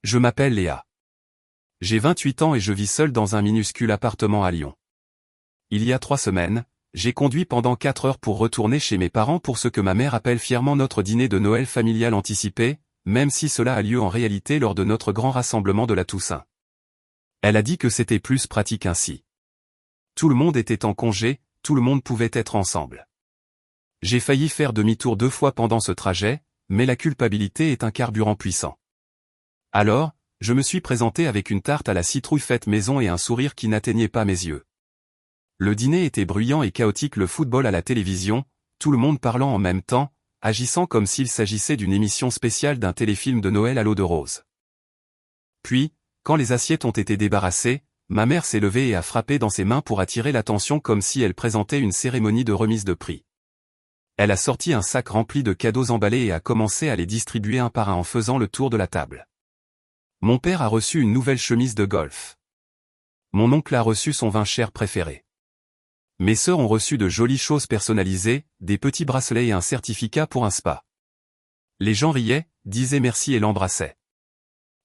Je m'appelle Léa. J'ai 28 ans et je vis seul dans un minuscule appartement à Lyon. Il y a 3 semaines, j'ai conduit pendant 4 heures pour retourner chez mes parents pour ce que ma mère appelle fièrement notre dîner de Noël familial anticipé, même si cela a lieu en réalité lors de notre grand rassemblement de la Toussaint. Elle a dit que c'était plus pratique ainsi. Tout le monde était en congé, tout le monde pouvait être ensemble. J'ai failli faire demi-tour 2 fois pendant ce trajet, mais la culpabilité est un carburant puissant. Alors, je me suis présenté avec une tarte à la citrouille faite maison et un sourire qui n'atteignait pas mes yeux. Le dîner était bruyant et chaotique, le football à la télévision, tout le monde parlant en même temps, agissant comme s'il s'agissait d'une émission spéciale d'un téléfilm de Noël à l'eau de rose. Puis, quand les assiettes ont été débarrassées, ma mère s'est levée et a frappé dans ses mains pour attirer l'attention comme si elle présentait une cérémonie de remise de prix. Elle a sorti un sac rempli de cadeaux emballés et a commencé à les distribuer un par un en faisant le tour de la table. Mon père a reçu une nouvelle chemise de golf. Mon oncle a reçu son vin cher préféré. Mes sœurs ont reçu de jolies choses personnalisées, des petits bracelets et un certificat pour un spa. Les gens riaient, disaient merci et l'embrassaient.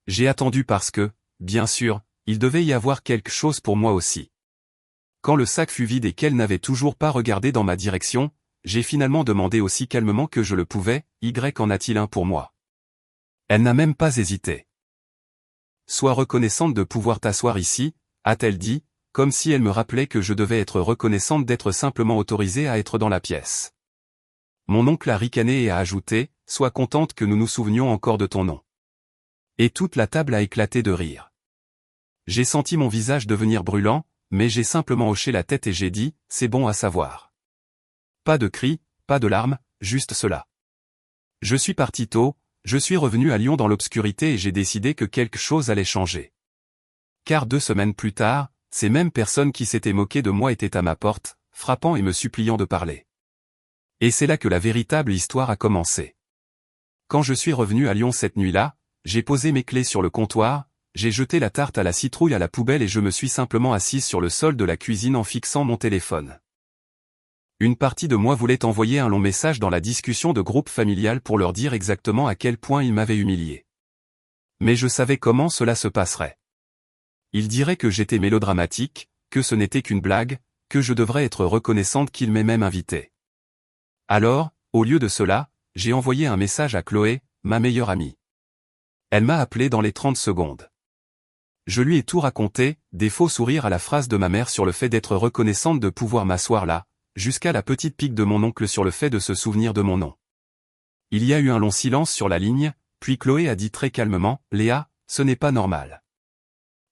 J'ai attendu parce que, bien sûr, il devait y avoir quelque chose pour moi aussi. Quand le sac fut vide et qu'elle n'avait toujours pas regardé dans ma direction, j'ai finalement demandé aussi calmement que je le pouvais, qu'en a-t-il un pour moi? Elle n'a même pas hésité. Sois reconnaissante de pouvoir t'asseoir ici, a-t-elle dit, comme si elle me rappelait que je devais être reconnaissante d'être simplement autorisée à être dans la pièce. Mon oncle a ricané et a ajouté, sois contente que nous nous souvenions encore de ton nom. Et toute la table a éclaté de rire. J'ai senti mon visage devenir brûlant, mais j'ai simplement hoché la tête et j'ai dit, c'est bon à savoir. Pas de cris, pas de larmes, juste cela. Je suis parti tôt, je suis revenu à Lyon dans l'obscurité et j'ai décidé que quelque chose allait changer. Car 2 semaines plus tard, ces mêmes personnes qui s'étaient moquées de moi étaient à ma porte, frappant et me suppliant de parler. Et c'est là que la véritable histoire a commencé. Quand je suis revenu à Lyon cette nuit-là, j'ai posé mes clés sur le comptoir, j'ai jeté la tarte à la citrouille à la poubelle et je me suis simplement assise sur le sol de la cuisine en fixant mon téléphone. Une partie de moi voulait envoyer un long message dans la discussion de groupe familial pour leur dire exactement à quel point ils m'avaient humilié. Mais je savais comment cela se passerait. Ils diraient que j'étais mélodramatique, que ce n'était qu'une blague, que je devrais être reconnaissante qu'ils m'aient même invité. Alors, au lieu de cela, j'ai envoyé un message à Chloé, ma meilleure amie. Elle m'a appelé dans les 30 secondes. Je lui ai tout raconté, des faux sourires à la phrase de ma mère sur le fait d'être reconnaissante de pouvoir m'asseoir là, jusqu'à la petite pique de mon oncle sur le fait de se souvenir de mon nom. Il y a eu un long silence sur la ligne, puis Chloé a dit très calmement, « Léa, ce n'est pas normal.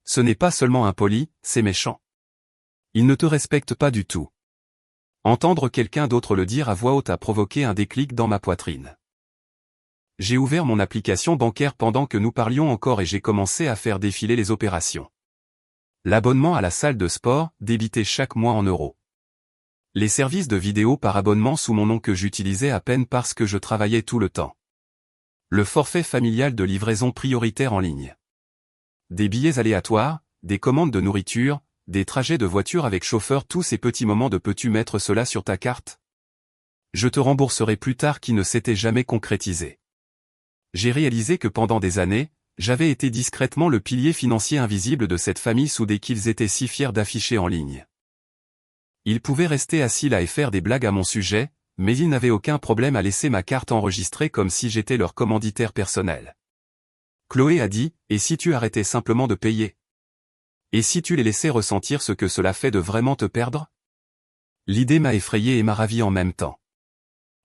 Ce n'est pas seulement impoli, c'est méchant. Il ne te respecte pas du tout. » Entendre quelqu'un d'autre le dire à voix haute a provoqué un déclic dans ma poitrine. J'ai ouvert mon application bancaire pendant que nous parlions encore et j'ai commencé à faire défiler les opérations. L'abonnement à la salle de sport, débité chaque mois en euros. Les services de vidéo par abonnement sous mon nom que j'utilisais à peine parce que je travaillais tout le temps. Le forfait familial de livraison prioritaire en ligne. Des billets aléatoires, des commandes de nourriture, des trajets de voiture avec chauffeur, tous ces petits moments de peux-tu mettre cela sur ta carte? Je te rembourserai plus tard qui ne s'était jamais concrétisé. J'ai réalisé que pendant des années, j'avais été discrètement le pilier financier invisible de cette famille soudée qu'ils étaient si fiers d'afficher en ligne. Ils pouvaient rester assis là et faire des blagues à mon sujet, mais ils n'avaient aucun problème à laisser ma carte enregistrée comme si j'étais leur commanditaire personnel. Chloé a dit, et si tu arrêtais simplement de payer? Et si tu les laissais ressentir ce que cela fait de vraiment te perdre? L'idée m'a effrayé et m'a ravi en même temps.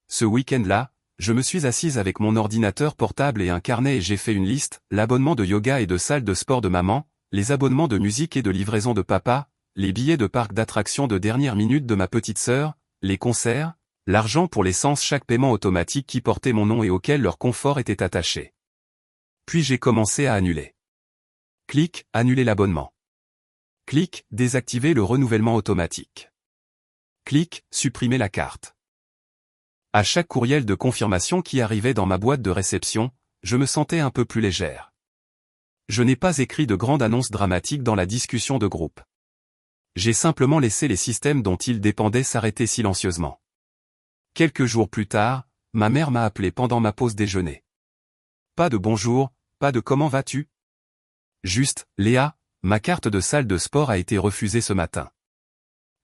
Ce week-end-là, je me suis assise avec mon ordinateur portable et un carnet et j'ai fait une liste, l'abonnement de yoga et de salle de sport de maman, les abonnements de musique et de livraison de papa, les billets de parc d'attractions de dernière minute de ma petite sœur, les concerts, l'argent pour l'essence, chaque paiement automatique qui portait mon nom et auquel leur confort était attaché. Puis j'ai commencé à annuler. Clic, annuler l'abonnement. Clic, désactiver le renouvellement automatique. Clic, supprimer la carte. À chaque courriel de confirmation qui arrivait dans ma boîte de réception, je me sentais un peu plus légère. Je n'ai pas écrit de grande annonce dramatique dans la discussion de groupe. J'ai simplement laissé les systèmes dont ils dépendaient s'arrêter silencieusement. Quelques jours plus tard, ma mère m'a appelé pendant ma pause déjeuner. Pas de bonjour, pas de comment vas-tu? Juste, Léa, ma carte de salle de sport a été refusée ce matin.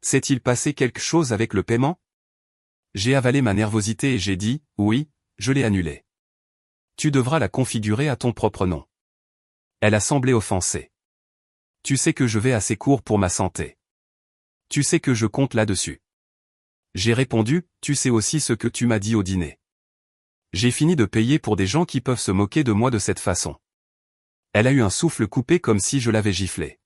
S'est-il passé quelque chose avec le paiement? J'ai avalé ma nervosité et j'ai dit, oui, je l'ai annulée. Tu devras la configurer à ton propre nom. Elle a semblé offensée. Tu sais que je vais assez court pour ma santé. Tu sais que je compte là-dessus. J'ai répondu, tu sais aussi ce que tu m'as dit au dîner. J'ai fini de payer pour des gens qui peuvent se moquer de moi de cette façon. Elle a eu un souffle coupé comme si je l'avais giflé.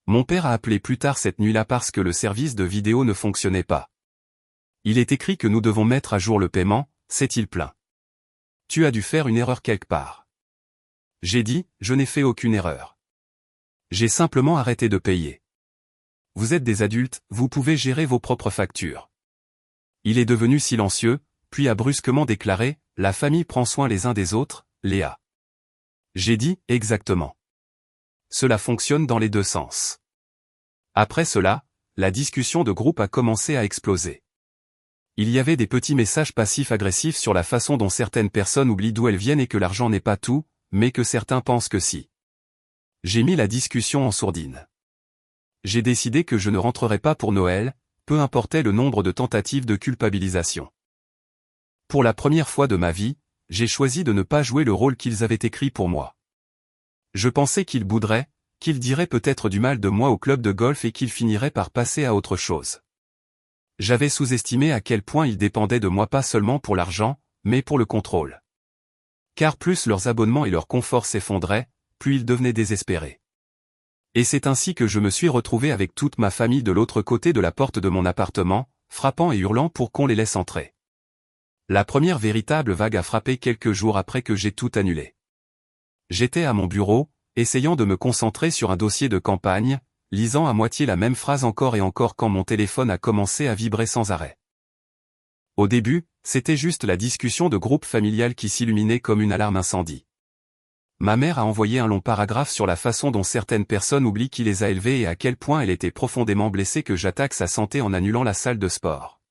Mon père a appelé plus tard cette nuit-là parce que le service de vidéo ne fonctionnait pas. Il est écrit que nous devons mettre à jour le paiement, s'est-il plaint. Tu as dû faire une erreur quelque part. J'ai dit, je n'ai fait aucune erreur. J'ai simplement arrêté de payer. Vous êtes des adultes, vous pouvez gérer vos propres factures. Il est devenu silencieux, puis a brusquement déclaré, la famille prend soin les uns des autres, Léa. J'ai dit, exactement. Cela fonctionne dans les deux sens. Après cela, la discussion de groupe a commencé à exploser. Il y avait des petits messages passifs-agressifs sur la façon dont certaines personnes oublient d'où elles viennent et que l'argent n'est pas tout, mais que certains pensent que si. J'ai mis la discussion en sourdine. J'ai décidé que je ne rentrerais pas pour Noël, peu importait le nombre de tentatives de culpabilisation. Pour la première fois de ma vie, j'ai choisi de ne pas jouer le rôle qu'ils avaient écrit pour moi. Je pensais qu'ils bouderaient, qu'ils diraient peut-être du mal de moi au club de golf et qu'ils finiraient par passer à autre chose. J'avais sous-estimé à quel point ils dépendaient de moi pas seulement pour l'argent, mais pour le contrôle. Car plus leurs abonnements et leur confort s'effondraient, plus ils devenaient désespérés. Et c'est ainsi que je me suis retrouvé avec toute ma famille de l'autre côté de la porte de mon appartement, frappant et hurlant pour qu'on les laisse entrer. La première véritable vague a frappé quelques jours après que j'ai tout annulé. J'étais à mon bureau, essayant de me concentrer sur un dossier de campagne, lisant à moitié la même phrase encore et encore quand mon téléphone a commencé à vibrer sans arrêt. Au début, c'était juste la discussion de groupe familial qui s'illuminait comme une alarme incendie. Ma mère a envoyé un long paragraphe sur la façon dont certaines personnes oublient qui les a élevées et à quel point elle était profondément blessée que j'attaque sa santé en annulant la salle de sport.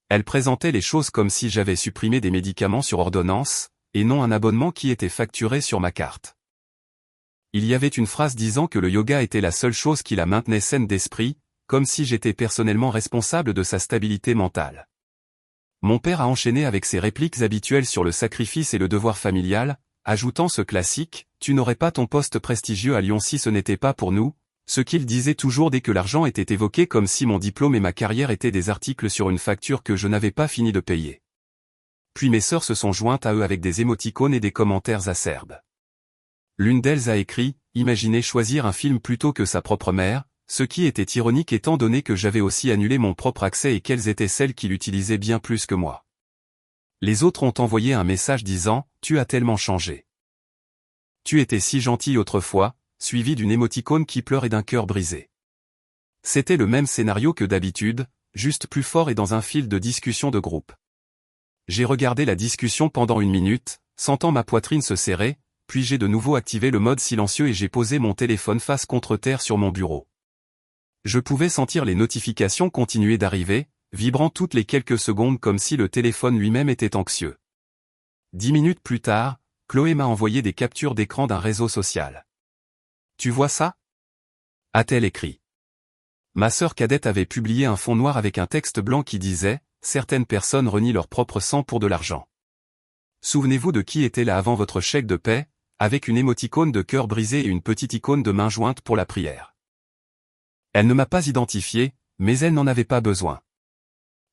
Elle présentait les choses comme si j'avais supprimé des médicaments sur ordonnance, et non un abonnement qui était facturé sur ma carte. Il y avait une phrase disant que le yoga était la seule chose qui la maintenait saine d'esprit, comme si j'étais personnellement responsable de sa stabilité mentale. Mon père a enchaîné avec ses répliques habituelles sur le sacrifice et le devoir familial, ajoutant ce classique, « Tu n'aurais pas ton poste prestigieux à Lyon si ce n'était pas pour nous », ce qu'il disait toujours dès que l'argent était évoqué comme si mon diplôme et ma carrière étaient des articles sur une facture que je n'avais pas fini de payer. Puis mes sœurs se sont jointes à eux avec des émoticônes et des commentaires acerbes. L'une d'elles a écrit « Imaginez choisir un film plutôt que sa propre mère », ce qui était ironique étant donné que j'avais aussi annulé mon propre accès et qu'elles étaient celles qui l'utilisaient bien plus que moi. Les autres ont envoyé un message disant « Tu as tellement changé. Tu étais si gentil autrefois », suivi d'une émoticône qui pleure et d'un cœur brisé. C'était le même scénario que d'habitude, juste plus fort et dans un fil de discussion de groupe. J'ai regardé la discussion pendant 1 minute, sentant ma poitrine se serrer, puis j'ai de nouveau activé le mode silencieux et j'ai posé mon téléphone face contre terre sur mon bureau. Je pouvais sentir les notifications continuer d'arriver, vibrant toutes les quelques secondes comme si le téléphone lui-même était anxieux. 10 minutes plus tard, Chloé m'a envoyé des captures d'écran d'un réseau social. « Tu vois ça ?» a-t-elle écrit. Ma sœur cadette avait publié un fond noir avec un texte blanc qui disait « Certaines personnes renient leur propre sang pour de l'argent. Souvenez-vous de qui était là avant votre chèque de paie », avec une émoticône de cœur brisé et une petite icône de main jointe pour la prière. Elle ne m'a pas identifié, mais elle n'en avait pas besoin.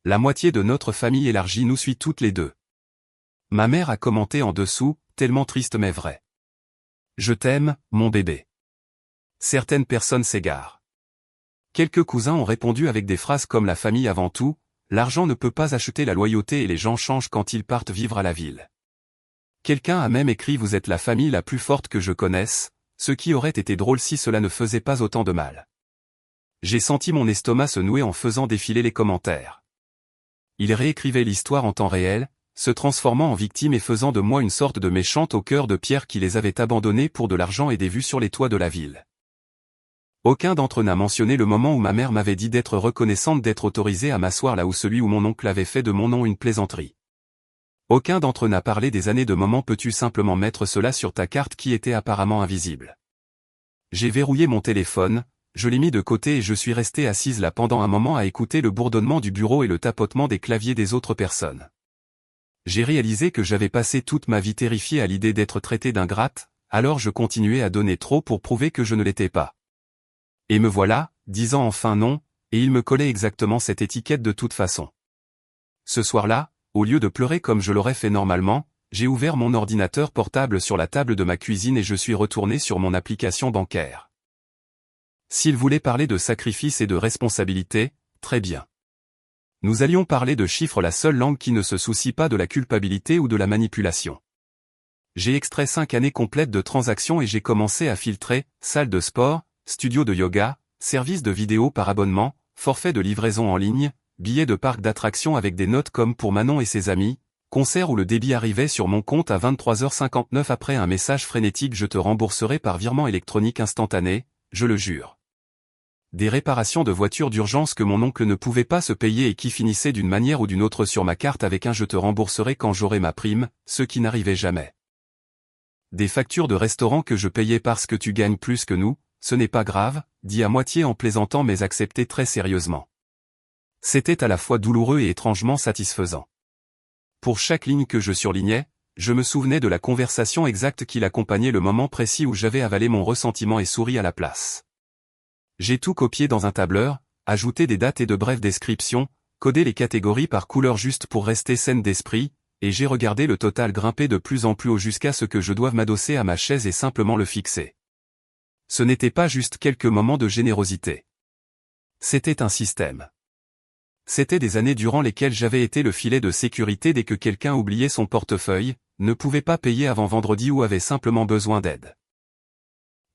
La moitié de notre famille élargie nous suit toutes les deux. Ma mère a commenté en dessous, tellement triste mais vrai. Je t'aime, mon bébé. Certaines personnes s'égarent. Quelques cousins ont répondu avec des phrases comme la famille avant tout, l'argent ne peut pas acheter la loyauté et les gens changent quand ils partent vivre à la ville. Quelqu'un a même écrit vous êtes la famille la plus forte que je connaisse, ce qui aurait été drôle si cela ne faisait pas autant de mal. J'ai senti mon estomac se nouer en faisant défiler les commentaires. Ils réécrivaient l'histoire en temps réel, se transformant en victime et faisant de moi une sorte de méchante au cœur de pierre qui les avait abandonnés pour de l'argent et des vues sur les toits de la ville. Aucun d'entre eux n'a mentionné le moment où ma mère m'avait dit d'être reconnaissante d'être autorisée à m'asseoir là où celui où mon oncle avait fait de mon nom une plaisanterie. Aucun d'entre eux n'a parlé des années de moment peux-tu simplement mettre cela sur ta carte qui était apparemment invisible. J'ai verrouillé mon téléphone, je l'ai mis de côté et je suis restée assise là pendant un moment à écouter le bourdonnement du bureau et le tapotement des claviers des autres personnes. J'ai réalisé que j'avais passé toute ma vie terrifiée à l'idée d'être traitée d'ingrate, alors je continuais à donner trop pour prouver que je ne l'étais pas. Et me voilà, disant enfin non, et il me collait exactement cette étiquette de toute façon. Ce soir-là, au lieu de pleurer comme je l'aurais fait normalement, j'ai ouvert mon ordinateur portable sur la table de ma cuisine et je suis retourné sur mon application bancaire. S'il voulait parler de sacrifice et de responsabilité, très bien. Nous allions parler de chiffres, la seule langue qui ne se soucie pas de la culpabilité ou de la manipulation. J'ai extrait 5 années complètes de transactions et j'ai commencé à filtrer, salle de sport, studio de yoga, service de vidéo par abonnement, forfait de livraison en ligne, billets de parc d'attractions avec des notes comme pour Manon et ses amis, concert où le débit arrivait sur mon compte à 23h59 après un message frénétique: je te rembourserai par virement électronique instantané, je le jure. Des réparations de voitures d'urgence que mon oncle ne pouvait pas se payer et qui finissaient d'une manière ou d'une autre sur ma carte avec un je te rembourserai quand j'aurai ma prime, ce qui n'arrivait jamais. Des factures de restaurant que je payais parce que tu gagnes plus que nous, ce n'est pas grave, dit à moitié en plaisantant mais accepté très sérieusement. C'était à la fois douloureux et étrangement satisfaisant. Pour chaque ligne que je surlignais, je me souvenais de la conversation exacte qui l'accompagnait, le moment précis où j'avais avalé mon ressentiment et souri à la place. J'ai tout copié dans un tableur, ajouté des dates et de brèves descriptions, codé les catégories par couleur juste pour rester saine d'esprit, et j'ai regardé le total grimper de plus en plus haut jusqu'à ce que je doive m'adosser à ma chaise et simplement le fixer. Ce n'était pas juste quelques moments de générosité. C'était un système. C'était des années durant lesquelles j'avais été le filet de sécurité dès que quelqu'un oubliait son portefeuille, ne pouvait pas payer avant vendredi ou avait simplement besoin d'aide.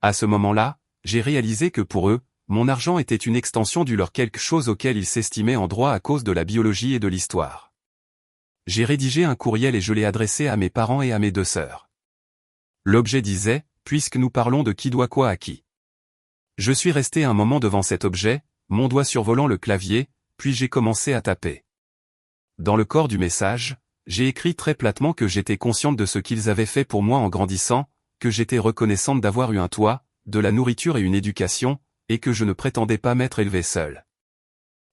À ce moment-là, j'ai réalisé que pour eux, mon argent était une extension du leur, quelque chose auquel ils s'estimaient en droit à cause de la biologie et de l'histoire. J'ai rédigé un courriel et je l'ai adressé à mes parents et à mes 2 sœurs. L'objet disait, puisque nous parlons de qui doit quoi à qui. Je suis resté un moment devant cet objet, mon doigt survolant le clavier, puis j'ai commencé à taper. Dans le corps du message, j'ai écrit très platement que j'étais consciente de ce qu'ils avaient fait pour moi en grandissant, que j'étais reconnaissante d'avoir eu un toit, de la nourriture et une éducation, et que je ne prétendais pas m'être élevée seule.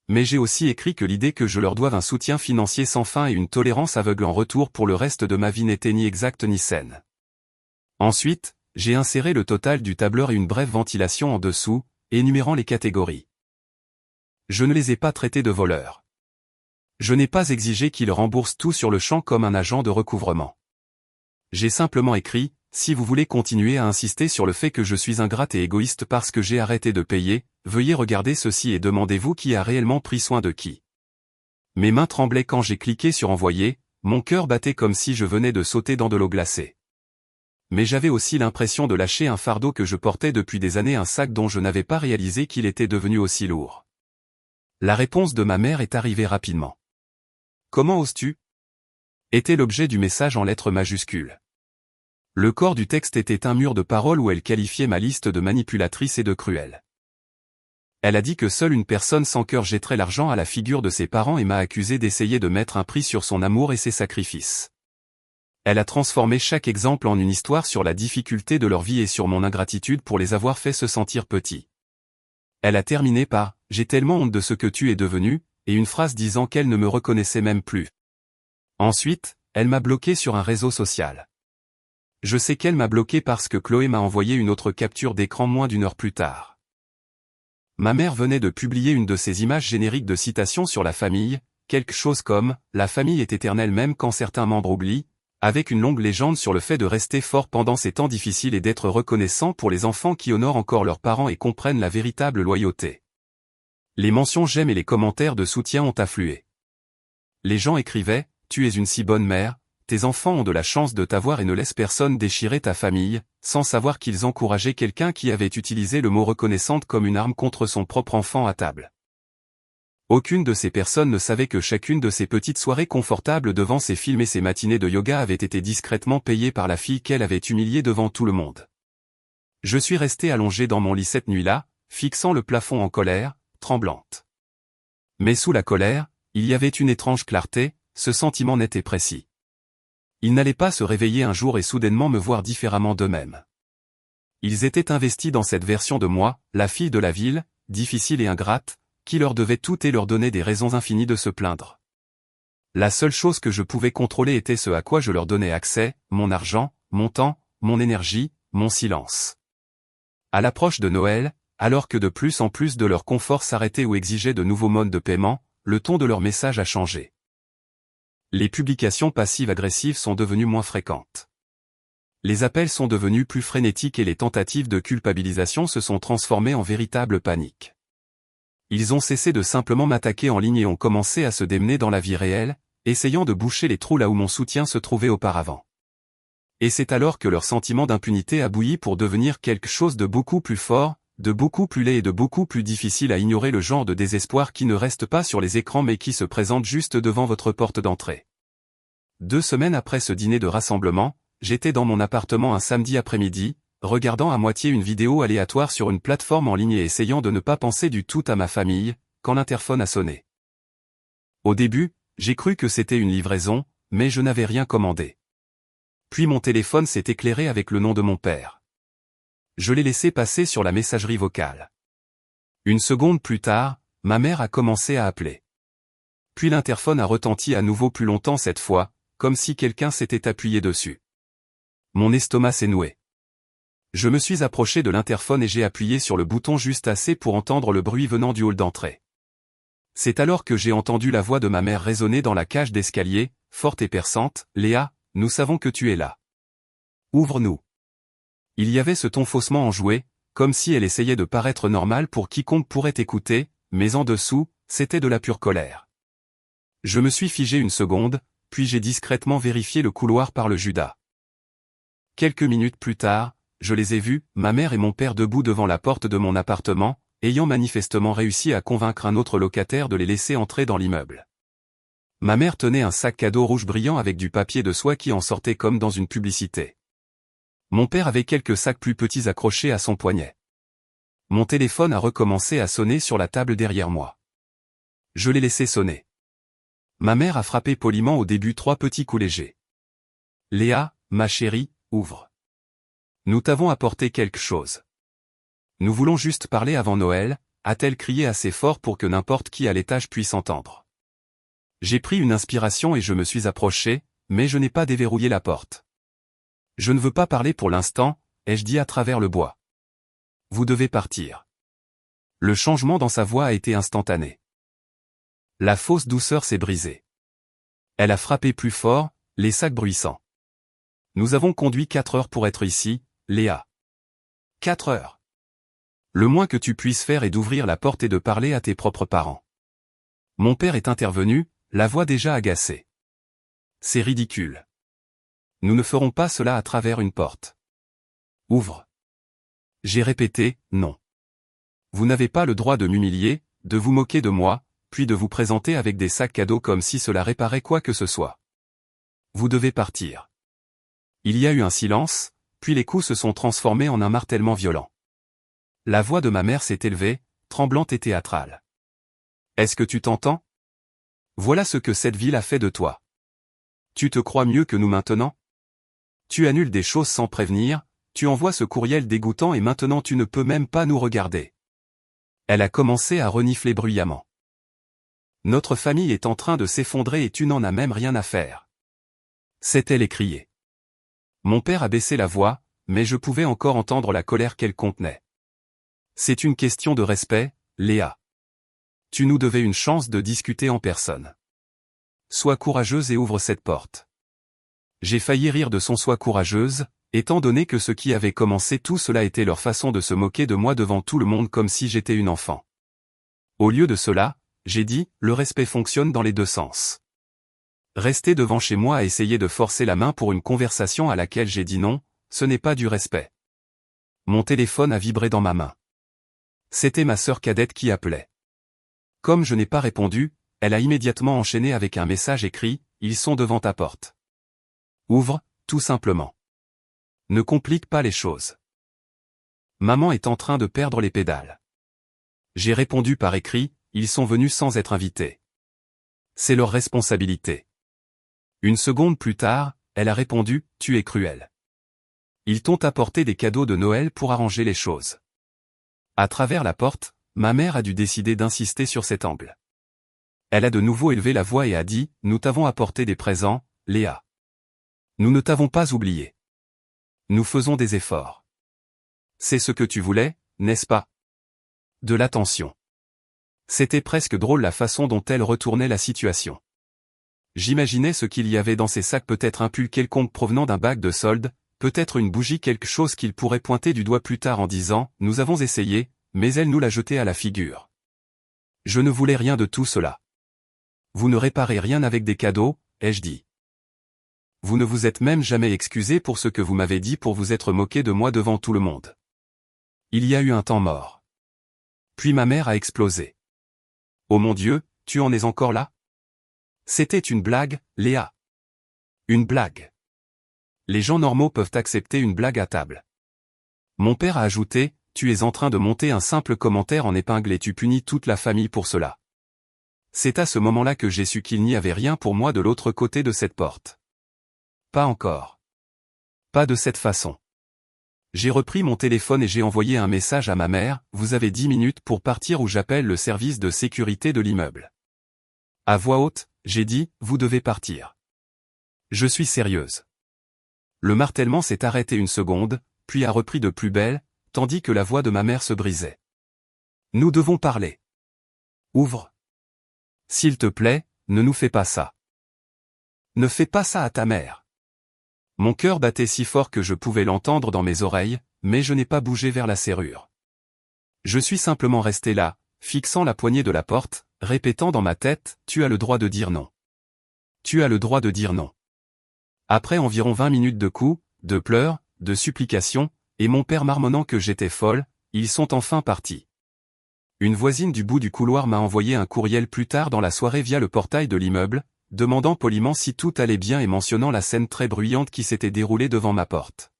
Mais j'ai aussi écrit que l'idée que je leur doive un soutien financier sans fin et une tolérance aveugle en retour pour le reste de ma vie n'était ni exacte ni saine. Ensuite, j'ai inséré le total du tableur et une brève ventilation en dessous, énumérant les catégories. Je ne les ai pas traités de voleurs. Je n'ai pas exigé qu'ils remboursent tout sur le champ comme un agent de recouvrement. J'ai simplement écrit: si vous voulez continuer à insister sur le fait que je suis ingrate et égoïste parce que j'ai arrêté de payer, veuillez regarder ceci et demandez-vous qui a réellement pris soin de qui. Mes mains tremblaient quand j'ai cliqué sur envoyer, mon cœur battait comme si je venais de sauter dans de l'eau glacée. Mais j'avais aussi l'impression de lâcher un fardeau que je portais depuis des années, un sac dont je n'avais pas réalisé qu'il était devenu aussi lourd. La réponse de ma mère est arrivée rapidement. Comment oses-tu ? Était l'objet du message en lettres majuscules. Le corps du texte était un mur de paroles où elle qualifiait ma liste de manipulatrice et de cruelle. Elle a dit que seule une personne sans cœur jetterait l'argent à la figure de ses parents et m'a accusé d'essayer de mettre un prix sur son amour et ses sacrifices. Elle a transformé chaque exemple en une histoire sur la difficulté de leur vie et sur mon ingratitude pour les avoir fait se sentir petits. Elle a terminé par « J'ai tellement honte de ce que tu es devenu » et une phrase disant qu'elle ne me reconnaissait même plus. Ensuite, elle m'a bloqué sur un réseau social. Je sais qu'elle m'a bloqué parce que Chloé m'a envoyé une autre capture d'écran moins d'1 heure plus tard. Ma mère venait de publier une de ces images génériques de citations sur la famille, quelque chose comme « La famille est éternelle même quand certains membres oublient », avec une longue légende sur le fait de rester fort pendant ces temps difficiles et d'être reconnaissant pour les enfants qui honorent encore leurs parents et comprennent la véritable loyauté. Les mentions j'aime et les commentaires de soutien ont afflué. Les gens écrivaient « Tu es une si bonne mère, tes enfants ont de la chance de t'avoir et ne laisse personne déchirer ta famille », sans savoir qu'ils encourageaient quelqu'un qui avait utilisé le mot reconnaissante comme une arme contre son propre enfant à table. Aucune de ces personnes ne savait que chacune de ces petites soirées confortables devant ses films et ses matinées de yoga avait été discrètement payée par la fille qu'elle avait humiliée devant tout le monde. Je suis restée allongée dans mon lit cette nuit-là, fixant le plafond en colère, tremblante. Mais sous la colère, il y avait une étrange clarté, ce sentiment net et précis. Ils n'allaient pas se réveiller un jour et soudainement me voir différemment d'eux-mêmes. Ils étaient investis dans cette version de moi, la fille de la ville, difficile et ingrate, qui leur devait tout et leur donnait des raisons infinies de se plaindre. La seule chose que je pouvais contrôler était ce à quoi je leur donnais accès, mon argent, mon temps, mon énergie, mon silence. À l'approche de Noël, alors que de plus en plus de leur confort s'arrêtait ou exigeait de nouveaux modes de paiement, le ton de leur message a changé. Les publications passives-agressives sont devenues moins fréquentes. Les appels sont devenus plus frénétiques et les tentatives de culpabilisation se sont transformées en véritable panique. Ils ont cessé de simplement m'attaquer en ligne et ont commencé à se démener dans la vie réelle, essayant de boucher les trous là où mon soutien se trouvait auparavant. Et c'est alors que leur sentiment d'impunité a bouilli pour devenir quelque chose de beaucoup plus fort, de beaucoup plus laid et de beaucoup plus difficile à ignorer, le genre de désespoir qui ne reste pas sur les écrans mais qui se présente juste devant votre porte d'entrée. 2 semaines après ce dîner de rassemblement, j'étais dans mon appartement un samedi après-midi, regardant à moitié une vidéo aléatoire sur une plateforme en ligne et essayant de ne pas penser du tout à ma famille, quand l'interphone a sonné. Au début, j'ai cru que c'était une livraison, mais je n'avais rien commandé. Puis mon téléphone s'est éclairé avec le nom de mon père. Je l'ai laissé passer sur la messagerie vocale. Une seconde plus tard, ma mère a commencé à appeler. Puis l'interphone a retenti à nouveau plus longtemps cette fois, comme si quelqu'un s'était appuyé dessus. Mon estomac s'est noué. Je me suis approché de l'interphone et j'ai appuyé sur le bouton juste assez pour entendre le bruit venant du hall d'entrée. C'est alors que j'ai entendu la voix de ma mère résonner dans la cage d'escalier, forte et perçante. « Léa, nous savons que tu es là. Ouvre-nous. » Il y avait ce ton faussement enjoué, comme si elle essayait de paraître normale pour quiconque pourrait écouter, mais en dessous, c'était de la pure colère. Je me suis figé une seconde, puis j'ai discrètement vérifié le couloir par le Judas. Quelques minutes plus tard, je les ai vus, ma mère et mon père debout devant la porte de mon appartement, ayant manifestement réussi à convaincre un autre locataire de les laisser entrer dans l'immeuble. Ma mère tenait un sac cadeau rouge brillant avec du papier de soie qui en sortait comme dans une publicité. Mon père avait quelques sacs plus petits accrochés à son poignet. Mon téléphone a recommencé à sonner sur la table derrière moi. Je l'ai laissé sonner. Ma mère a frappé poliment au début 3 petits coups légers. « Léa, ma chérie, ouvre. Nous t'avons apporté quelque chose. Nous voulons juste parler avant Noël », a-t-elle crié assez fort pour que n'importe qui à l'étage puisse entendre. J'ai pris une inspiration et je me suis approché, mais je n'ai pas déverrouillé la porte. « Je ne veux pas parler pour l'instant », ai-je dit à travers le bois. « Vous devez partir. » Le changement dans sa voix a été instantané. La fausse douceur s'est brisée. Elle a frappé plus fort, les sacs bruissants. « Nous avons conduit 4 heures pour être ici, Léa. 4 heures. Le moins que tu puisses faire est d'ouvrir la porte et de parler à tes propres parents. » Mon père est intervenu, la voix déjà agacée. « C'est ridicule. Nous ne ferons pas cela à travers une porte. Ouvre. » J'ai répété, « Non. Vous n'avez pas le droit de m'humilier, de vous moquer de moi, puis de vous présenter avec des sacs cadeaux comme si cela réparait quoi que ce soit. Vous devez partir. » Il y a eu un silence, puis les coups se sont transformés en un martèlement violent. La voix de ma mère s'est élevée, tremblante et théâtrale. « Est-ce que tu t'entends? Voilà ce que cette ville a fait de toi. Tu te crois mieux que nous maintenant? Tu annules des choses sans prévenir, tu envoies ce courriel dégoûtant et maintenant tu ne peux même pas nous regarder. » Elle a commencé à renifler bruyamment. « Notre famille est en train de s'effondrer et tu n'en as même rien à faire. » C'est-elle écriée. Mon père a baissé la voix, mais je pouvais encore entendre la colère qu'elle contenait. « C'est une question de respect, Léa. Tu nous devais une chance de discuter en personne. Sois courageuse et ouvre cette porte. » J'ai failli rire de son « sois courageuse », étant donné que ce qui avait commencé tout cela était leur façon de se moquer de moi devant tout le monde comme si j'étais une enfant. Au lieu de cela, j'ai dit, le respect fonctionne dans les 2 sens. Rester devant chez moi à essayer de forcer la main pour une conversation à laquelle j'ai dit non, ce n'est pas du respect. Mon téléphone a vibré dans ma main. C'était ma sœur cadette qui appelait. Comme je n'ai pas répondu, elle a immédiatement enchaîné avec un message écrit, « Ils sont devant ta porte. Ouvre, tout simplement. Ne complique pas les choses. Maman est en train de perdre les pédales. » J'ai répondu par écrit, « Ils sont venus sans être invités. C'est leur responsabilité. » Une seconde plus tard, elle a répondu, « Tu es cruel. Ils t'ont apporté des cadeaux de Noël pour arranger les choses. À travers la porte, ma mère a dû décider d'insister sur cet angle. Elle a de nouveau élevé la voix et a dit, « Nous t'avons apporté des présents, Léa. Nous ne t'avons pas oublié. Nous faisons des efforts. C'est ce que tu voulais, n'est-ce pas? » De l'attention. C'était presque drôle la façon dont elle retournait la situation. J'imaginais ce qu'il y avait dans ces sacs, peut-être un pull quelconque provenant d'un bac de solde, peut-être une bougie, quelque chose qu'il pourrait pointer du doigt plus tard en disant « Nous avons essayé, mais elle nous l'a jeté à la figure. » Je ne voulais rien de tout cela. Vous ne réparez rien avec des cadeaux, ai-je dit. Vous ne vous êtes même jamais excusé pour ce que vous m'avez dit, pour vous être moqué de moi devant tout le monde. Il y a eu un temps mort. Puis ma mère a explosé. Oh mon Dieu, tu en es encore là? C'était une blague, Léa. Une blague. Les gens normaux peuvent accepter une blague à table. Mon père a ajouté, tu es en train de monter un simple commentaire en épingle et tu punis toute la famille pour cela. C'est à ce moment-là que j'ai su qu'il n'y avait rien pour moi de l'autre côté de cette porte. Pas encore. Pas de cette façon. J'ai repris mon téléphone et j'ai envoyé un message à ma mère, vous avez 10 minutes pour partir ou j'appelle le service de sécurité de l'immeuble. À voix haute, j'ai dit, vous devez partir. Je suis sérieuse. Le martèlement s'est arrêté une seconde, puis a repris de plus belle, tandis que la voix de ma mère se brisait. Nous devons parler. Ouvre. S'il te plaît, ne nous fais pas ça. Ne fais pas ça à ta mère. Mon cœur battait si fort que je pouvais l'entendre dans mes oreilles, mais je n'ai pas bougé vers la serrure. Je suis simplement resté là, fixant la poignée de la porte, répétant dans ma tête, tu as le droit de dire non. Tu as le droit de dire non. Après environ 20 minutes de coups, de pleurs, de supplications, et mon père marmonnant que j'étais folle, ils sont enfin partis. Une voisine du bout du couloir m'a envoyé un courriel plus tard dans la soirée via le portail de l'immeuble, demandant poliment si tout allait bien et mentionnant la scène très bruyante qui s'était déroulée devant ma porte.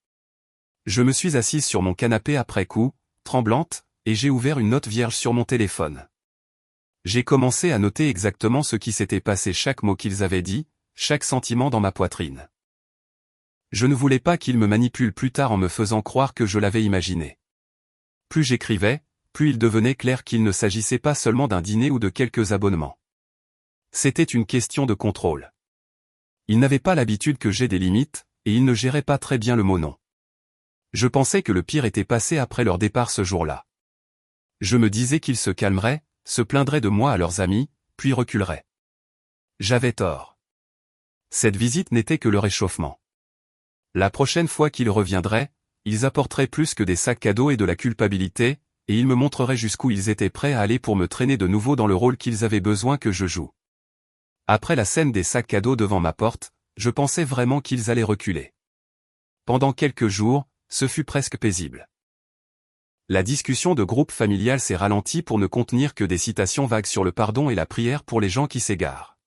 Je me suis assise sur mon canapé après coup, tremblante, et j'ai ouvert une note vierge sur mon téléphone. J'ai commencé à noter exactement ce qui s'était passé, chaque mot qu'ils avaient dit, chaque sentiment dans ma poitrine. Je ne voulais pas qu'ils me manipulent plus tard en me faisant croire que je l'avais imaginé. Plus j'écrivais, plus il devenait clair qu'il ne s'agissait pas seulement d'un dîner ou de quelques abonnements. C'était une question de contrôle. Ils n'avaient pas l'habitude que j'aie des limites, et ils ne géraient pas très bien le mot non. Je pensais que le pire était passé après leur départ ce jour-là. Je me disais qu'ils se calmeraient, se plaindraient de moi à leurs amis, puis reculeraient. J'avais tort. Cette visite n'était que le réchauffement. La prochaine fois qu'ils reviendraient, ils apporteraient plus que des sacs cadeaux et de la culpabilité, et ils me montreraient jusqu'où ils étaient prêts à aller pour me traîner de nouveau dans le rôle qu'ils avaient besoin que je joue. Après la scène des sacs cadeaux devant ma porte, je pensais vraiment qu'ils allaient reculer. Pendant quelques jours, ce fut presque paisible. La discussion de groupe familial s'est ralentie pour ne contenir que des citations vagues sur le pardon et la prière pour les gens qui s'égarent.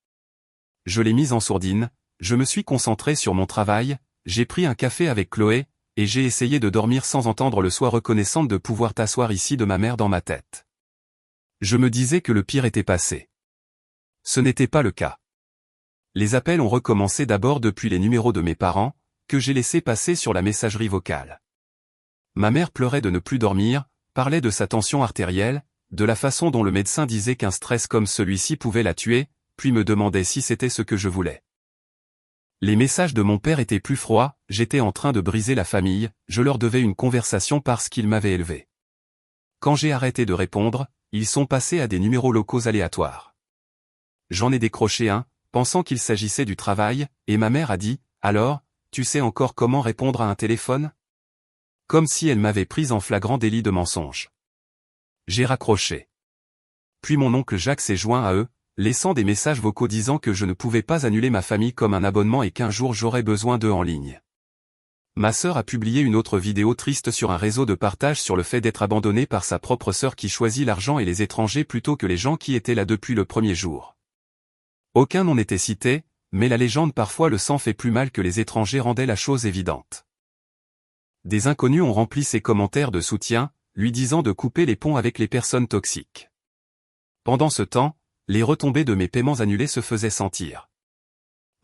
Je l'ai mise en sourdine, je me suis concentré sur mon travail, j'ai pris un café avec Chloé, et j'ai essayé de dormir sans entendre le soir, reconnaissante de pouvoir t'asseoir ici de ma mère dans ma tête. Je me disais que le pire était passé. Ce n'était pas le cas. Les appels ont recommencé, d'abord depuis les numéros de mes parents, que j'ai laissés passer sur la messagerie vocale. Ma mère pleurait de ne plus dormir, parlait de sa tension artérielle, de la façon dont le médecin disait qu'un stress comme celui-ci pouvait la tuer, puis me demandait si c'était ce que je voulais. Les messages de mon père étaient plus froids, j'étais en train de briser la famille, je leur devais une conversation parce qu'ils m'avaient élevé. Quand j'ai arrêté de répondre, ils sont passés à des numéros locaux aléatoires. J'en ai décroché un, pensant qu'il s'agissait du travail, et ma mère a dit, « Alors, tu sais encore comment répondre à un téléphone ?» Comme si elle m'avait prise en flagrant délit de mensonge. J'ai raccroché. Puis mon oncle Jacques s'est joint à eux, laissant des messages vocaux disant que je ne pouvais pas annuler ma famille comme un abonnement et qu'un jour j'aurais besoin d'eux en ligne. Ma sœur a publié une autre vidéo triste sur un réseau de partage sur le fait d'être abandonnée par sa propre sœur qui choisit l'argent et les étrangers plutôt que les gens qui étaient là depuis le premier jour. Aucun nom n'était cité, mais la légende parfois le sang fait plus mal que les étrangers rendait la chose évidente. Des inconnus ont rempli ses commentaires de soutien, lui disant de couper les ponts avec les personnes toxiques. Pendant ce temps, les retombées de mes paiements annulés se faisaient sentir.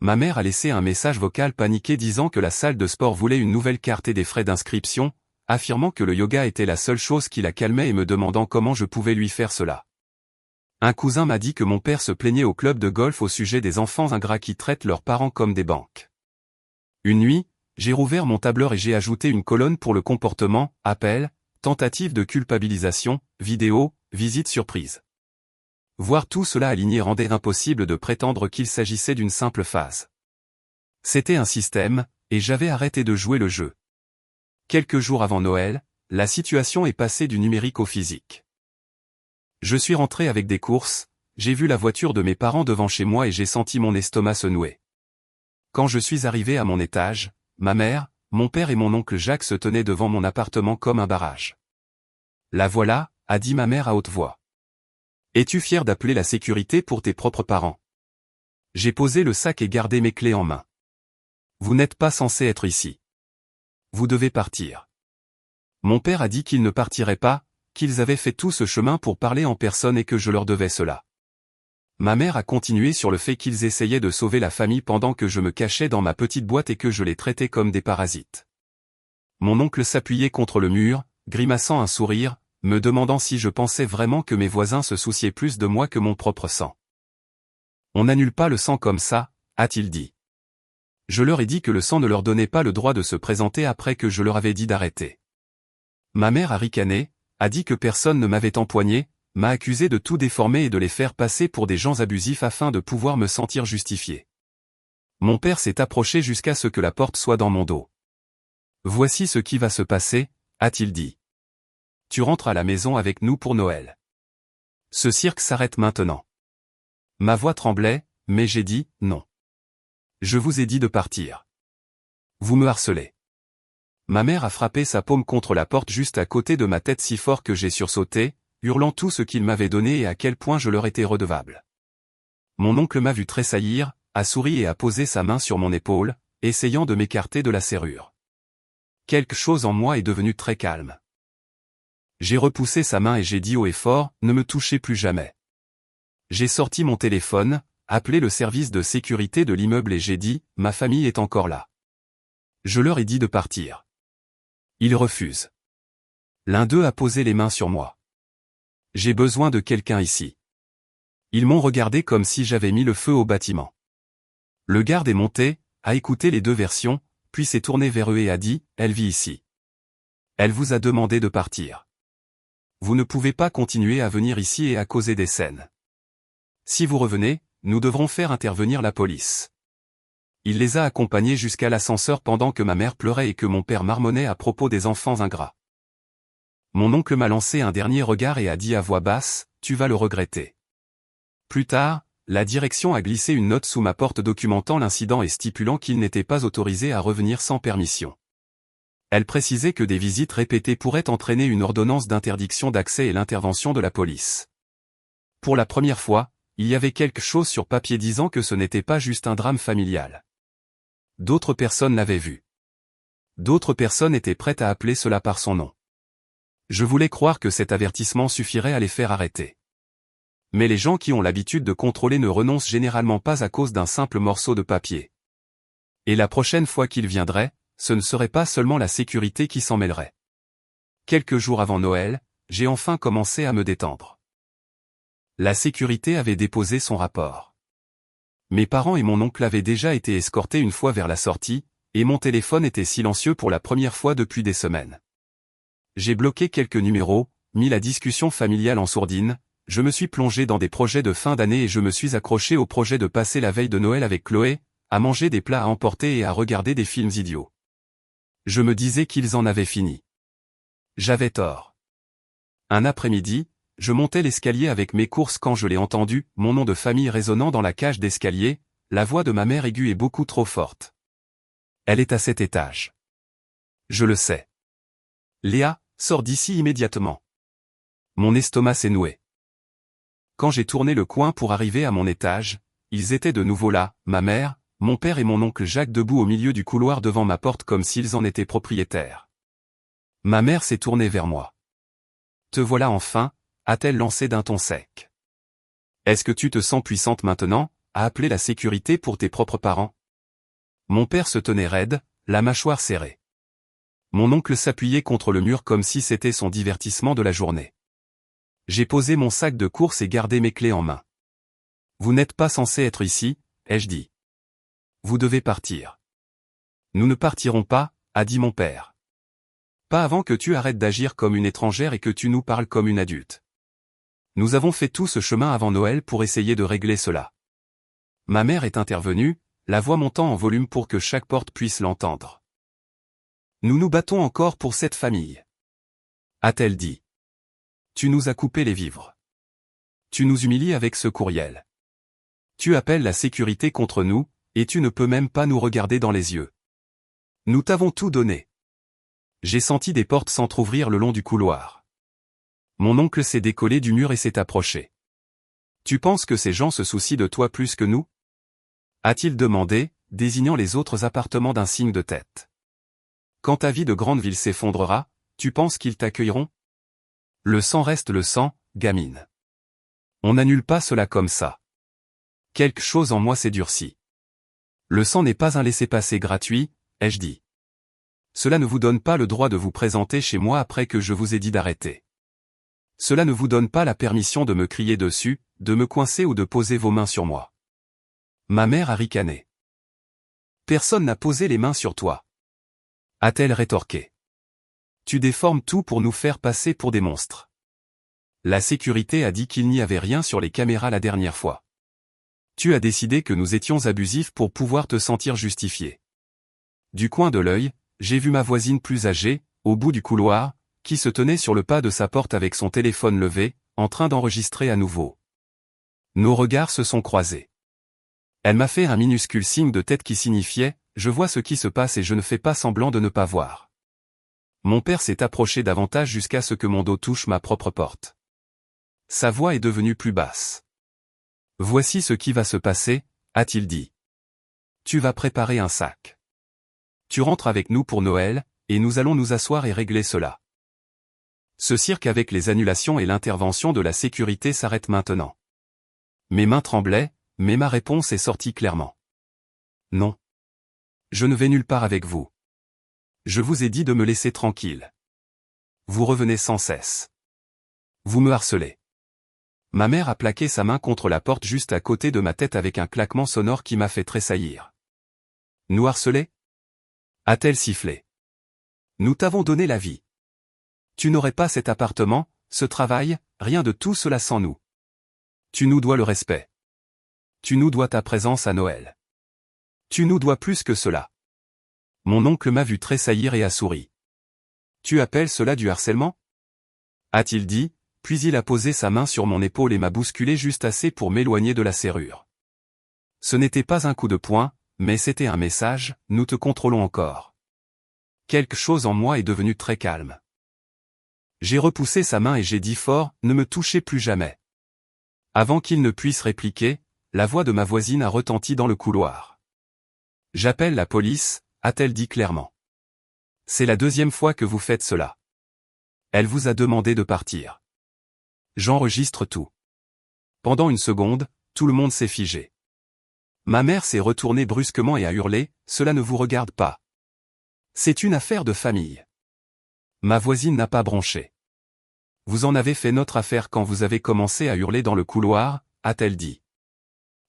Ma mère a laissé un message vocal paniqué disant que la salle de sport voulait une nouvelle carte et des frais d'inscription, affirmant que le yoga était la seule chose qui la calmait et me demandant comment je pouvais lui faire cela. Un cousin m'a dit que mon père se plaignait au club de golf au sujet des enfants ingrats qui traitent leurs parents comme des banques. Une nuit, j'ai rouvert mon tableur et j'ai ajouté une colonne pour le comportement, appel, tentative de culpabilisation, vidéo, visite surprise. Voir tout cela aligné rendait impossible de prétendre qu'il s'agissait d'une simple phase. C'était un système, et j'avais arrêté de jouer le jeu. Quelques jours avant Noël, la situation est passée du numérique au physique. Je suis rentré avec des courses, j'ai vu la voiture de mes parents devant chez moi et j'ai senti mon estomac se nouer. Quand je suis arrivé à mon étage, ma mère, mon père et mon oncle Jacques se tenaient devant mon appartement comme un barrage. La voilà, a dit ma mère à haute voix. Es-tu fier d'appeler la sécurité pour tes propres parents? J'ai posé le sac et gardé mes clés en main. Vous n'êtes pas censé être ici. Vous devez partir. Mon père a dit qu'ils ne partiraient pas, qu'ils avaient fait tout ce chemin pour parler en personne et que je leur devais cela. Ma mère a continué sur le fait qu'ils essayaient de sauver la famille pendant que je me cachais dans ma petite boîte et que je les traitais comme des parasites. Mon oncle s'appuyait contre le mur, grimaçant un sourire, me demandant si je pensais vraiment que mes voisins se souciaient plus de moi que mon propre sang. On n'annule pas le sang comme ça, a-t-il dit. Je leur ai dit que le sang ne leur donnait pas le droit de se présenter après que je leur avais dit d'arrêter. Ma mère a ricané, a dit que personne ne m'avait empoigné, m'a accusé de tout déformer et de les faire passer pour des gens abusifs afin de pouvoir me sentir justifié. Mon père s'est approché jusqu'à ce que la porte soit dans mon dos. Voici ce qui va se passer, a-t-il dit. Tu rentres à la maison avec nous pour Noël. Ce cirque s'arrête maintenant. Ma voix tremblait, mais j'ai dit, non. Je vous ai dit de partir. Vous me harcelez. Ma mère a frappé sa paume contre la porte juste à côté de ma tête si fort que j'ai sursauté, hurlant tout ce qu'ils m'avaient donné et à quel point je leur étais redevable. Mon oncle m'a vu tressaillir, a souri et a posé sa main sur mon épaule, essayant de m'écarter de la serrure. Quelque chose en moi est devenu très calme. J'ai repoussé sa main et j'ai dit haut et fort, ne me touchez plus jamais. J'ai sorti mon téléphone, appelé le service de sécurité de l'immeuble et j'ai dit, ma famille est encore là. Je leur ai dit de partir. Ils refusent. L'un d'eux a posé les mains sur moi. J'ai besoin de quelqu'un ici. Ils m'ont regardé comme si j'avais mis le feu au bâtiment. Le garde est monté, a écouté les deux versions, puis s'est tourné vers eux et a dit, elle vit ici. Elle vous a demandé de partir. Vous ne pouvez pas continuer à venir ici et à causer des scènes. Si vous revenez, nous devrons faire intervenir la police. Il les a accompagnés jusqu'à l'ascenseur pendant que ma mère pleurait et que mon père marmonnait à propos des enfants ingrats. Mon oncle m'a lancé un dernier regard et a dit à voix basse, tu vas le regretter. Plus tard, la direction a glissé une note sous ma porte documentant l'incident et stipulant qu'il n'était pas autorisé à revenir sans permission. Elle précisait que des visites répétées pourraient entraîner une ordonnance d'interdiction d'accès et l'intervention de la police. Pour la première fois, il y avait quelque chose sur papier disant que ce n'était pas juste un drame familial. D'autres personnes l'avaient vu. D'autres personnes étaient prêtes à appeler cela par son nom. Je voulais croire que cet avertissement suffirait à les faire arrêter. Mais les gens qui ont l'habitude de contrôler ne renoncent généralement pas à cause d'un simple morceau de papier. Et la prochaine fois qu'ils viendraient, ce ne serait pas seulement la sécurité qui s'en mêlerait. Quelques jours avant Noël, j'ai enfin commencé à me détendre. La sécurité avait déposé son rapport. Mes parents et mon oncle avaient déjà été escortés une fois vers la sortie, et mon téléphone était silencieux pour la première fois depuis des semaines. J'ai bloqué quelques numéros, mis la discussion familiale en sourdine, je me suis plongé dans des projets de fin d'année et je me suis accroché au projet de passer la veille de Noël avec Chloé, à manger des plats à emporter et à regarder des films idiots. Je me disais qu'ils en avaient fini. J'avais tort. Un après-midi, je montais l'escalier avec mes courses quand je l'ai entendu, mon nom de famille résonnant dans la cage d'escalier, la voix de ma mère aiguë est beaucoup trop forte. Elle est à cet étage. Je le sais. Léa, sors d'ici immédiatement. Mon estomac s'est noué. Quand j'ai tourné le coin pour arriver à mon étage, ils étaient de nouveau là, ma mère, mon père et mon oncle Jacques debout au milieu du couloir devant ma porte comme s'ils en étaient propriétaires. Ma mère s'est tournée vers moi. Te voilà enfin, a-t-elle lancé d'un ton sec. Est-ce que tu te sens puissante maintenant, à appeler la sécurité pour tes propres parents? Mon père se tenait raide, la mâchoire serrée. Mon oncle s'appuyait contre le mur comme si c'était son divertissement de la journée. J'ai posé mon sac de course et gardé mes clés en main. Vous n'êtes pas censé être ici, ai-je dit. Vous devez partir. Nous ne partirons pas, a dit mon père. Pas avant que tu arrêtes d'agir comme une étrangère et que tu nous parles comme une adulte. Nous avons fait tout ce chemin avant Noël pour essayer de régler cela. Ma mère est intervenue, la voix montant en volume pour que chaque porte puisse l'entendre. Nous nous battons encore pour cette famille. A-t-elle dit. Tu nous as coupé les vivres. Tu nous humilies avec ce courriel. Tu appelles la sécurité contre nous, et tu ne peux même pas nous regarder dans les yeux. Nous t'avons tout donné. J'ai senti des portes s'entr'ouvrir le long du couloir. Mon oncle s'est décollé du mur et s'est approché. Tu penses que ces gens se soucient de toi plus que nous? A-t-il demandé, désignant les autres appartements d'un signe de tête. Quand ta vie de grande ville s'effondrera, tu penses qu'ils t'accueilleront? Le sang reste le sang, gamine. On n'annule pas cela comme ça. Quelque chose en moi s'est durci. Le sang n'est pas un laissez-passer gratuit, ai-je dit. Cela ne vous donne pas le droit de vous présenter chez moi après que je vous ai dit d'arrêter. Cela ne vous donne pas la permission de me crier dessus, de me coincer ou de poser vos mains sur moi. Ma mère a ricané. Personne n'a posé les mains sur toi. A-t-elle rétorqué. Tu déformes tout pour nous faire passer pour des monstres. La sécurité a dit qu'il n'y avait rien sur les caméras la dernière fois. Tu as décidé que nous étions abusifs pour pouvoir te sentir justifié. Du coin de l'œil, j'ai vu ma voisine plus âgée, au bout du couloir, qui se tenait sur le pas de sa porte avec son téléphone levé, en train d'enregistrer à nouveau. Nos regards se sont croisés. Elle m'a fait un minuscule signe de tête qui signifiait « Je vois ce qui se passe et je ne fais pas semblant de ne pas voir ». Mon père s'est approché davantage jusqu'à ce que mon dos touche ma propre porte. Sa voix est devenue plus basse. « Voici ce qui va se passer, » a-t-il dit. « Tu vas préparer un sac. Tu rentres avec nous pour Noël, et nous allons nous asseoir et régler cela. Ce cirque avec les annulations et l'intervention de la sécurité s'arrête maintenant. » Mes mains tremblaient, mais ma réponse est sortie clairement. Non. Je ne vais nulle part avec vous. Je vous ai dit de me laisser tranquille. Vous revenez sans cesse. Vous me harcelez. Ma mère a plaqué sa main contre la porte juste à côté de ma tête avec un claquement sonore qui m'a fait tressaillir. Nous harceler? A-t-elle sifflé. Nous t'avons donné la vie. Tu n'aurais pas cet appartement, ce travail, rien de tout cela sans nous. Tu nous dois le respect. Tu nous dois ta présence à Noël. Tu nous dois plus que cela. Mon oncle m'a vu tressaillir et a souri. Tu appelles cela du harcèlement? A-t-il dit, puis il a posé sa main sur mon épaule et m'a bousculé juste assez pour m'éloigner de la serrure. Ce n'était pas un coup de poing, mais c'était un message, nous te contrôlons encore. Quelque chose en moi est devenu très calme. J'ai repoussé sa main et j'ai dit fort, ne me touchez plus jamais. Avant qu'il ne puisse répliquer, la voix de ma voisine a retenti dans le couloir. J'appelle la police, a-t-elle dit clairement. C'est la deuxième fois que vous faites cela. Elle vous a demandé de partir. J'enregistre tout. Pendant une seconde, tout le monde s'est figé. Ma mère s'est retournée brusquement et a hurlé, cela ne vous regarde pas. C'est une affaire de famille. Ma voisine n'a pas bronché. Vous en avez fait notre affaire quand vous avez commencé à hurler dans le couloir, a-t-elle dit.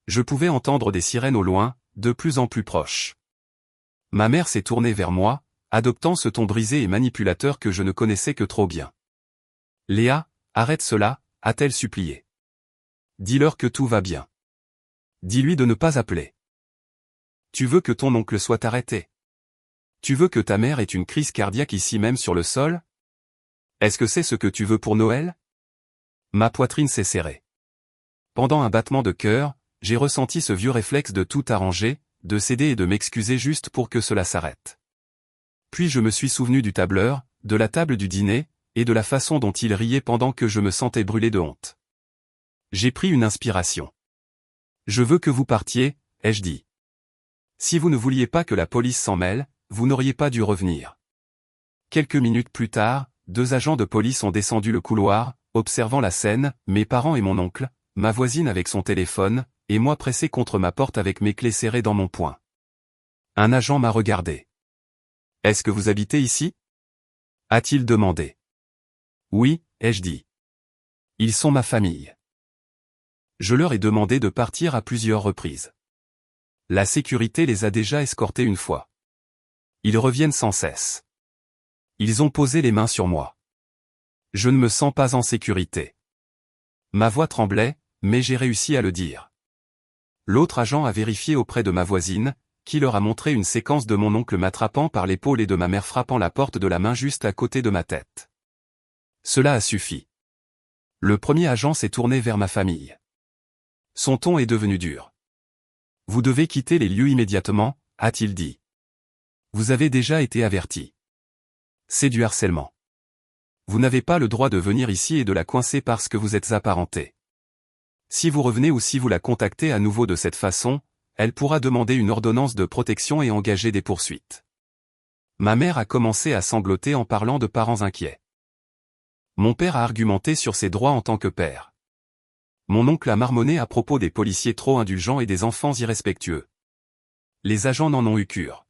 Je pouvais entendre des sirènes au loin, de plus en plus proches. Ma mère s'est tournée vers moi, adoptant ce ton brisé et manipulateur que je ne connaissais que trop bien. Léa, arrête cela, a-t-elle supplié. Dis-leur que tout va bien. Dis-lui de ne pas appeler. Tu veux que ton oncle soit arrêté? Tu veux que ta mère ait une crise cardiaque ici même sur le sol? Est-ce que c'est ce que tu veux pour Noël? Ma poitrine s'est serrée. Pendant un battement de cœur, j'ai ressenti ce vieux réflexe de tout arranger, de céder et de m'excuser juste pour que cela s'arrête. Puis je me suis souvenu du tableur, de la table du dîner, et de la façon dont il riait pendant que je me sentais brûler de honte. J'ai pris une inspiration. Je veux que vous partiez, ai-je dit. Si vous ne vouliez pas que la police s'en mêle, vous n'auriez pas dû revenir. Quelques minutes plus tard, 2 agents de police ont descendu le couloir, observant la scène, mes parents et mon oncle, ma voisine avec son téléphone, et moi pressé contre ma porte avec mes clés serrées dans mon poing. Un agent m'a regardé. « Est-ce que vous habitez ici ?» a-t-il demandé. « Oui, ai-je dit. Ils sont ma famille. » Je leur ai demandé de partir à plusieurs reprises. La sécurité les a déjà escortés une fois. Ils reviennent sans cesse. Ils ont posé les mains sur moi. Je ne me sens pas en sécurité. Ma voix tremblait, mais j'ai réussi à le dire. L'autre agent a vérifié auprès de ma voisine, qui leur a montré une séquence de mon oncle m'attrapant par l'épaule et de ma mère frappant la porte de la main juste à côté de ma tête. Cela a suffi. Le premier agent s'est tourné vers ma famille. Son ton est devenu dur. « Vous devez quitter les lieux immédiatement », a-t-il dit. « Vous avez déjà été averti. C'est du harcèlement. Vous n'avez pas le droit de venir ici et de la coincer parce que vous êtes apparenté. Si vous revenez ou si vous la contactez à nouveau de cette façon, elle pourra demander une ordonnance de protection et engager des poursuites. » Ma mère a commencé à sangloter en parlant de parents inquiets. Mon père a argumenté sur ses droits en tant que père. Mon oncle a marmonné à propos des policiers trop indulgents et des enfants irrespectueux. Les agents n'en ont eu cure.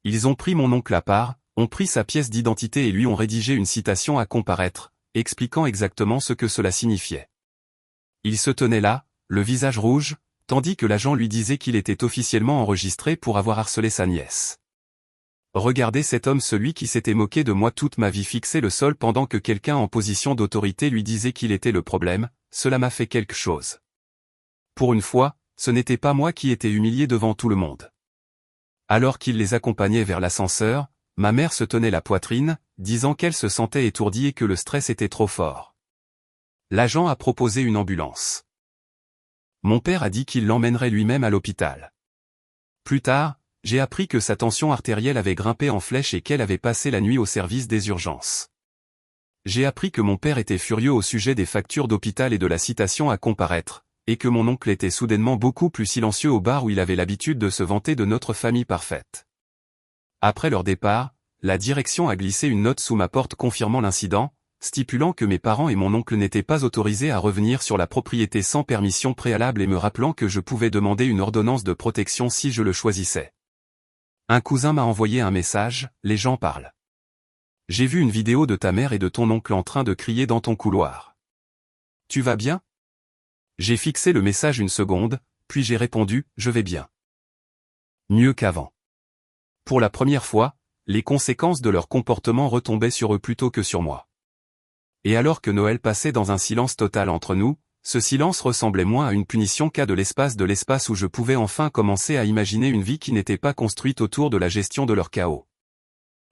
Ils ont pris mon oncle à part, ont pris sa pièce d'identité et lui ont rédigé une citation à comparaître, expliquant exactement ce que cela signifiait. Il se tenait là, le visage rouge, tandis que l'agent lui disait qu'il était officiellement enregistré pour avoir harcelé sa nièce. Regardez cet homme, celui qui s'était moqué de moi toute ma vie, fixé le sol pendant que quelqu'un en position d'autorité lui disait qu'il était le problème, cela m'a fait quelque chose. Pour une fois, ce n'était pas moi qui étais humilié devant tout le monde. Alors qu'il les accompagnait vers l'ascenseur, ma mère se tenait la poitrine, disant qu'elle se sentait étourdie et que le stress était trop fort. L'agent a proposé une ambulance. Mon père a dit qu'il l'emmènerait lui-même à l'hôpital. Plus tard, j'ai appris que sa tension artérielle avait grimpé en flèche et qu'elle avait passé la nuit au service des urgences. J'ai appris que mon père était furieux au sujet des factures d'hôpital et de la citation à comparaître, et que mon oncle était soudainement beaucoup plus silencieux au bar où il avait l'habitude de se vanter de notre famille parfaite. Après leur départ, la direction a glissé une note sous ma porte confirmant l'incident, stipulant que mes parents et mon oncle n'étaient pas autorisés à revenir sur la propriété sans permission préalable et me rappelant que je pouvais demander une ordonnance de protection si je le choisissais. Un cousin m'a envoyé un message, les gens parlent. J'ai vu une vidéo de ta mère et de ton oncle en train de crier dans ton couloir. Tu vas bien? J'ai fixé le message une seconde, puis j'ai répondu, je vais bien. Mieux qu'avant. Pour la première fois, les conséquences de leur comportement retombaient sur eux plutôt que sur moi. Et alors que Noël passait dans un silence total entre nous, ce silence ressemblait moins à une punition qu'à de l'espace où je pouvais enfin commencer à imaginer une vie qui n'était pas construite autour de la gestion de leur chaos.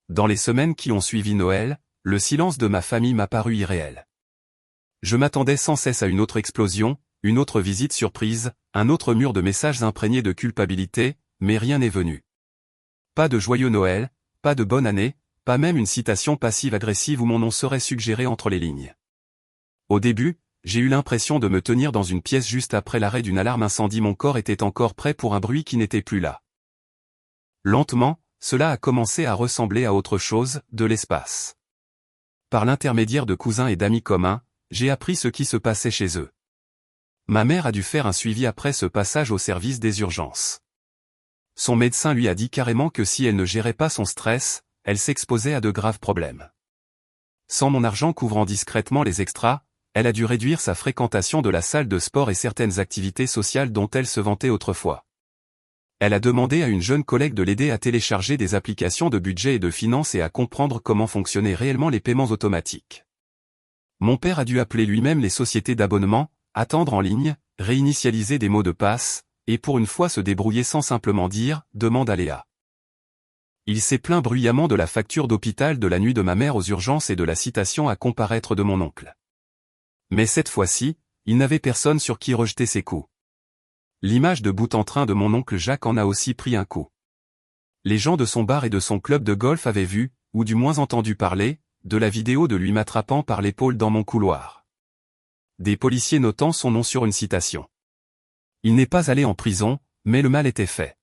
Dans les semaines qui ont suivi Noël, le silence de ma famille m'a paru irréel. Je m'attendais sans cesse à une autre explosion, une autre visite surprise, un autre mur de messages imprégnés de culpabilité, mais rien n'est venu. Pas de joyeux Noël, pas de bonne année, pas même une citation passive-agressive où mon nom serait suggéré entre les lignes. Au début, j'ai eu l'impression de me tenir dans une pièce juste après l'arrêt d'une alarme incendie. Mon corps était encore prêt pour un bruit qui n'était plus là. Lentement, cela a commencé à ressembler à autre chose, de l'espace. Par l'intermédiaire de cousins et d'amis communs, j'ai appris ce qui se passait chez eux. Ma mère a dû faire un suivi après ce passage au service des urgences. Son médecin lui a dit carrément que si elle ne gérait pas son stress, elle s'exposait à de graves problèmes. Sans mon argent couvrant discrètement les extras, elle a dû réduire sa fréquentation de la salle de sport et certaines activités sociales dont elle se vantait autrefois. Elle a demandé à une jeune collègue de l'aider à télécharger des applications de budget et de finances et à comprendre comment fonctionnaient réellement les paiements automatiques. Mon père a dû appeler lui-même les sociétés d'abonnement, attendre en ligne, réinitialiser des mots de passe, et pour une fois se débrouiller sans simplement dire « demande à Léa ». Il s'est plaint bruyamment de la facture d'hôpital de la nuit de ma mère aux urgences et de la citation à comparaître de mon oncle. Mais cette fois-ci, il n'avait personne sur qui rejeter ses coups. L'image de bout en train de mon oncle Jacques en a aussi pris un coup. Les gens de son bar et de son club de golf avaient vu, ou du moins entendu parler, de la vidéo de lui m'attrapant par l'épaule dans mon couloir. Des policiers notant son nom sur une citation. Il n'est pas allé en prison, mais le mal était fait.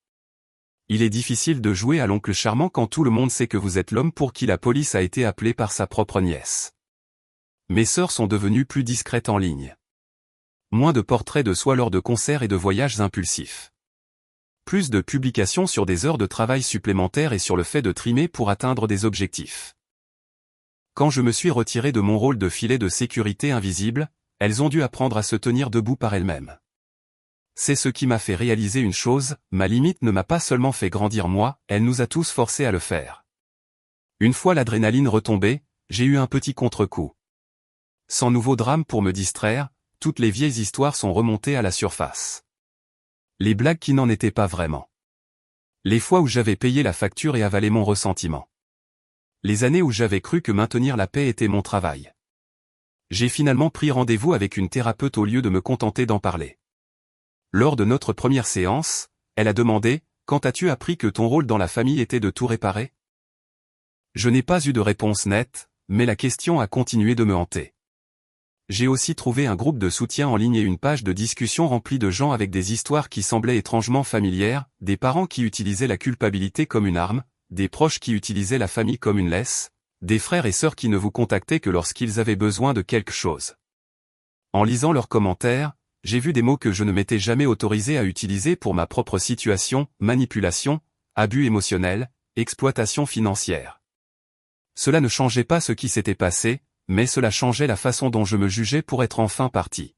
Il est difficile de jouer à l'oncle charmant quand tout le monde sait que vous êtes l'homme pour qui la police a été appelée par sa propre nièce. Mes sœurs sont devenues plus discrètes en ligne. Moins de portraits de soi lors de concerts et de voyages impulsifs. Plus de publications sur des heures de travail supplémentaires et sur le fait de trimer pour atteindre des objectifs. Quand je me suis retiré de mon rôle de filet de sécurité invisible, elles ont dû apprendre à se tenir debout par elles-mêmes. C'est ce qui m'a fait réaliser une chose, ma limite ne m'a pas seulement fait grandir moi, elle nous a tous forcés à le faire. Une fois l'adrénaline retombée, j'ai eu un petit contre-coup. Sans nouveau drame pour me distraire, toutes les vieilles histoires sont remontées à la surface. Les blagues qui n'en étaient pas vraiment. Les fois où j'avais payé la facture et avalé mon ressentiment. Les années où j'avais cru que maintenir la paix était mon travail. J'ai finalement pris rendez-vous avec une thérapeute au lieu de me contenter d'en parler. Lors de notre première séance, elle a demandé « Quand as-tu appris que ton rôle dans la famille était de tout réparer ?» Je n'ai pas eu de réponse nette, mais la question a continué de me hanter. J'ai aussi trouvé un groupe de soutien en ligne et une page de discussion remplie de gens avec des histoires qui semblaient étrangement familières, des parents qui utilisaient la culpabilité comme une arme, des proches qui utilisaient la famille comme une laisse, des frères et sœurs qui ne vous contactaient que lorsqu'ils avaient besoin de quelque chose. En lisant leurs commentaires, j'ai vu des mots que je ne m'étais jamais autorisé à utiliser pour ma propre situation, manipulation, abus émotionnel, exploitation financière. Cela ne changeait pas ce qui s'était passé, mais cela changeait la façon dont je me jugeais pour être enfin parti.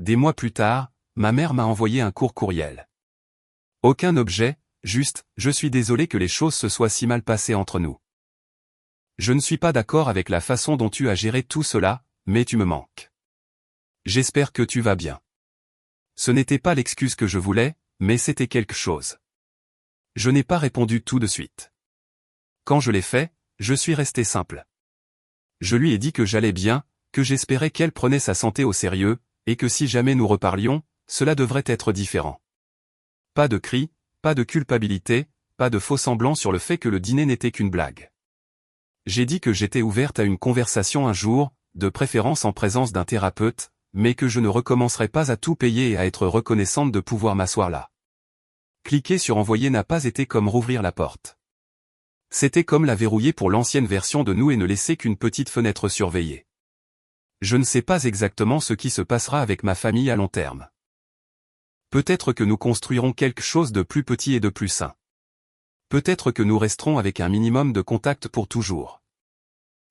Des mois plus tard, ma mère m'a envoyé un court courriel. Aucun objet, juste « Je suis désolé que les choses se soient si mal passées entre nous. Je ne suis pas d'accord avec la façon dont tu as géré tout cela, mais tu me manques. J'espère que tu vas bien. » Ce n'était pas l'excuse que je voulais, mais c'était quelque chose. Je n'ai pas répondu tout de suite. Quand je l'ai fait, je suis resté simple. Je lui ai dit que j'allais bien, que j'espérais qu'elle prenait sa santé au sérieux, et que si jamais nous reparlions, cela devrait être différent. Pas de cris, pas de culpabilité, pas de faux semblants sur le fait que le dîner n'était qu'une blague. J'ai dit que j'étais ouverte à une conversation un jour, de préférence en présence d'un thérapeute, mais que je ne recommencerais pas à tout payer et à être reconnaissante de pouvoir m'asseoir là. Cliquer sur envoyer n'a pas été comme rouvrir la porte. C'était comme la verrouiller pour l'ancienne version de nous et ne laisser qu'une petite fenêtre surveillée. Je ne sais pas exactement ce qui se passera avec ma famille à long terme. Peut-être que nous construirons quelque chose de plus petit et de plus sain. Peut-être que nous resterons avec un minimum de contact pour toujours.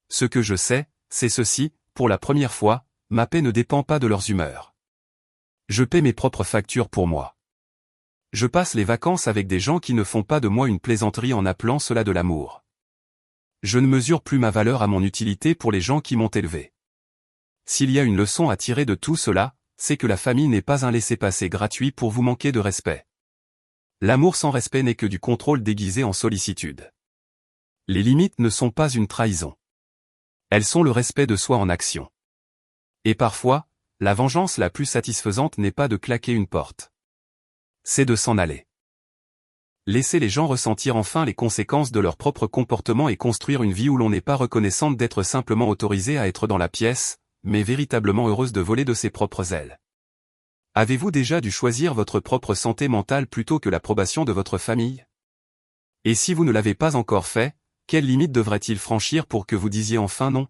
Ce que je sais, c'est ceci, pour la première fois, ma paix ne dépend pas de leurs humeurs. Je paie mes propres factures pour moi. Je passe les vacances avec des gens qui ne font pas de moi une plaisanterie en appelant cela de l'amour. Je ne mesure plus ma valeur à mon utilité pour les gens qui m'ont élevé. S'il y a une leçon à tirer de tout cela, c'est que la famille n'est pas un laissez-passer gratuit pour vous manquer de respect. L'amour sans respect n'est que du contrôle déguisé en sollicitude. Les limites ne sont pas une trahison. Elles sont le respect de soi en action. Et parfois, la vengeance la plus satisfaisante n'est pas de claquer une porte. C'est de s'en aller. Laisser les gens ressentir enfin les conséquences de leur propre comportement et construire une vie où l'on n'est pas reconnaissante d'être simplement autorisé à être dans la pièce, mais véritablement heureuse de voler de ses propres ailes. Avez-vous déjà dû choisir votre propre santé mentale plutôt que l'approbation de votre famille? Et si vous ne l'avez pas encore fait, quelle limite devrait-il franchir pour que vous disiez enfin non?